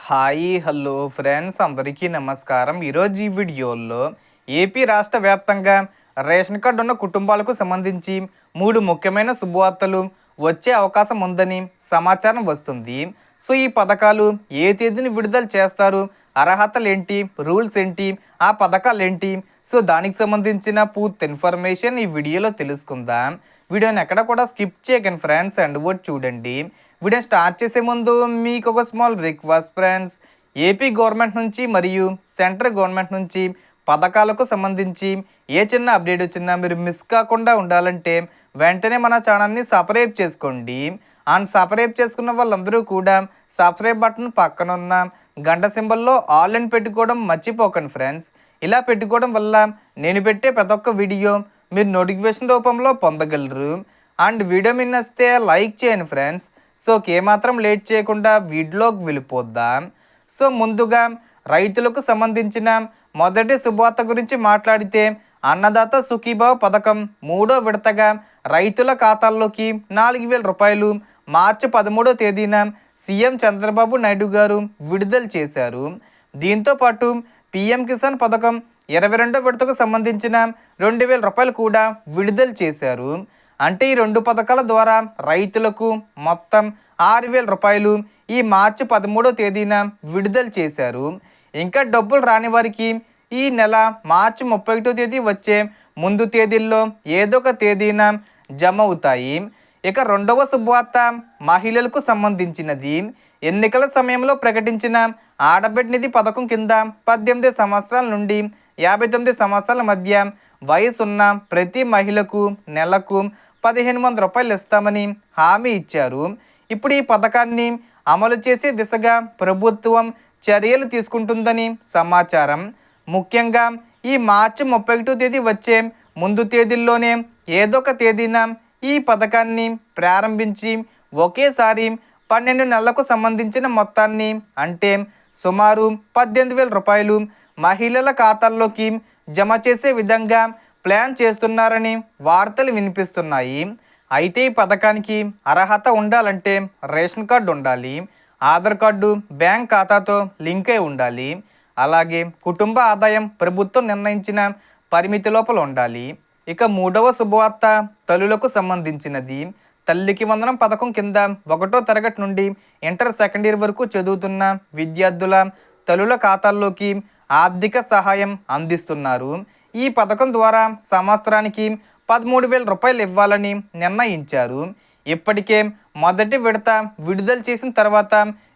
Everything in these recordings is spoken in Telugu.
హాయ్ హలో ఫ్రెండ్స్ అందరికీ నమస్కారం. ఈరోజు ఈ వీడియోలో ఏపీ రాష్ట్ర వ్యాప్తంగా రేషన్ కార్డు ఉన్న కుటుంబాలకు సంబంధించి 3 ముఖ్యమైన శుభవార్తలు వచ్చే అవకాశం ఉందని సమాచారం వస్తుంది. సో ఈ పథకాలు ఏ తేదీని విడుదల చేస్తారు, అర్హతలు ఏంటి, రూల్స్ ఏంటి, ఆ పథకాలు ఏంటి, సో దానికి సంబంధించిన పూర్తి ఇన్ఫర్మేషన్ ఈ వీడియోలో తెలుసుకుందాం. వీడియోని ఎక్కడ కూడా స్కిప్ చేయకండి ఫ్రెండ్స్, అండ్ వర్డ్ చూడండి. వీడియో స్టార్ట్ చేసే ముందు మీకు ఒక small request friends. AP government నుంచి మరియు సెంట్రల్ గవర్నమెంట్ నుంచి పథకాలకు సంబంధించి ఏ చిన్న అప్డేట్ వచ్చినా మీరు మిస్ కాకుండా ఉండాలంటే వెంటనే మన ఛానల్ని సబ్స్క్రైబ్ చేసుకోండి. అండ్ సబ్స్క్రైబ్ చేసుకున్న వాళ్ళందరూ కూడా సబ్స్క్రైబ్ బటన్ పక్కన ఉన్న గంట సింబల్లో ఆల్ అని పెట్టుకోవడం మర్చిపోకండి ఫ్రెండ్స్. ఇలా పెట్టుకోవడం వల్ల నేను పెట్టే ప్రతి ఒక్క వీడియో మీరు నోటిఫికేషన్ రూపంలో పొందగలరు. అండ్ వీడియో మీద నచ్చితే లైక్ చేయండి ఫ్రెండ్స్. సో ఏమాత్రం లేట్ చేయకుండా వీడియోకి వెళ్ళిపోద్దాం. సో ముందుగా రైతులకు సంబంధించిన మొదటి శుభవార్త గురించి మాట్లాడితే అన్నదాత సుఖీభావ పథకం 3వ విడతగా రైతుల ఖాతాల్లోకి 4,000 రూపాయలు మార్చి 13వ తేదీన సీఎం చంద్రబాబు నాయుడు గారు విడుదల చేశారు. దీంతోపాటు పీఎం కిసాన్ పథకం 22వ విడతకు సంబంధించిన 2,000 రూపాయలు కూడా విడుదల చేశారు. అంటే ఈ 2 పథకాల ద్వారా రైతులకు మొత్తం 6,000 రూపాయలు ఈ మార్చి 13వ తేదీన విడుదల చేశారు. ఇంకా డబ్బులు రాని వారికి ఈ నెల మార్చి 31వ తేదీ వచ్చే ముందు తేదీల్లో ఏదో ఒక తేదీన జమ అవుతాయి. ఇక రెండవ శుభవార్త మహిళలకు సంబంధించినది. ఎన్నికల సమయంలో ప్రకటించిన ఆడబిడ్డ నిధి పథకం కింద 18 సంవత్సరాల నుండి 59 సంవత్సరాల మధ్య వయసున్న ప్రతి మహిళకు నెలకు 1,500 రూపాయలు ఇస్తామని హామీ ఇచ్చారు. ఇప్పుడు ఈ పథకాన్ని అమలు చేసే దిశగా ప్రభుత్వం చర్యలు తీసుకుంటుందని సమాచారం. ముఖ్యంగా ఈ మార్చి 31వ తేదీ వచ్చే ముందు తేదీల్లోనే ఏదో ఒక తేదీన ఈ పథకాన్ని ప్రారంభించి ఒకేసారి 12 నెలలకు సంబంధించిన మొత్తాన్ని అంటే సుమారు 18,000 రూపాయలు మహిళల ఖాతాల్లోకి జమ చేసే విధంగా ప్లాన్ చేస్తున్నారని వార్తలు వినిపిస్తున్నాయి. అయితే ఈ పథకానికి అర్హత ఉండాలంటే రేషన్ కార్డు ఉండాలి, ఆధార్ కార్డు బ్యాంక్ ఖాతాతో లింక్ అయి ఉండాలి, అలాగే కుటుంబ ఆదాయం ప్రభుత్వం నిర్ణయించిన పరిమితి లోపల ఉండాలి. ఇక 3వ శుభవార్త తల్లులకు సంబంధించినది. తల్లికి వందనం పథకం కింద 1వ తరగతి నుండి ఇంటర్ సెకండ్ ఇయర్ వరకు చదువుతున్న విద్యార్థుల తల్లుల ఖాతాల్లోకి ఆర్థిక సహాయం అందిస్తున్నారు. ఈ పథకం ద్వారా సంవత్సరానికి 13,000 రూపాయలు ఇవ్వాలని నిర్ణయించారు. ఇప్పటికే మొదటి విడత విడుదల చేసిన తర్వాత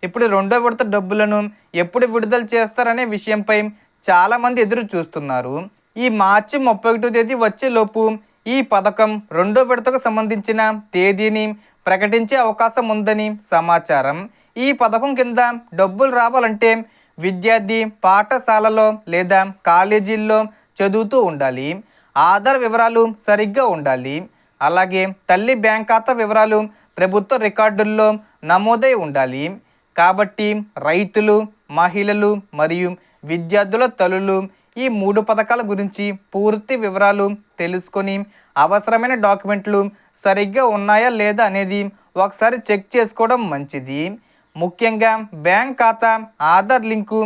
ఇప్పుడు రెండో విడత డబ్బులను ఎప్పుడు విడుదల చేస్తారనే విషయంపై చాలామంది ఎదురు చూస్తున్నారు. ఈ మార్చి 31వ తేదీ వచ్చేలోపు ఈ పథకం రెండో విడతకు సంబంధించిన తేదీని ప్రకటించే అవకాశం ఉందని సమాచారం. ఈ పథకం కింద డబ్బులు రావాలంటే విద్యార్థి పాఠశాలలో లేదా కాలేజీల్లో చదువుతూ ఉండాలి, ఆధార్ వివరాలు సరిగ్గా ఉండాలి, అలాగే తల్లి బ్యాంక్ ఖాతా వివరాలు ప్రభుత్వ రికార్డుల్లో నమోదై ఉండాలి. కాబట్టి రైతులు, మహిళలు మరియు విద్యార్థుల తల్లులు ఈ 3 పథకాల గురించి పూర్తి వివరాలు తెలుసుకొని అవసరమైన డాక్యుమెంట్లు సరిగ్గా ఉన్నాయా లేదా అనేది ఒకసారి చెక్ చేసుకోవడం మంచిది. ముఖ్యంగా బ్యాంక్ ఖాతా, ఆధార్ లింకు,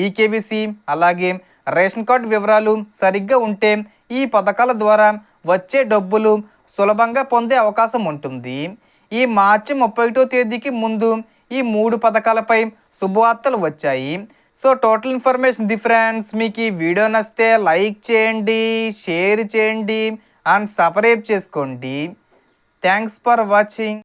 ఈకేబీసీ అలాగే రేషన్ కార్డు వివరాలు సరిగ్గా ఉంటే ఈ పథకాల ద్వారా వచ్చే డబ్బులు సులభంగా పొందే అవకాశం ఉంటుంది. ఈ మార్చి 31వ తేదీకి ముందు ఈ 3 పథకాలపై శుభవార్తలు వచ్చాయి. So total information friends. మీకు ఈ వీడియో నచ్చితే లైక్ చేయండి, షేర్ చేయండి అండ్ సబ్స్క్రైబ్ చేసుకోండి. Thanks for watching.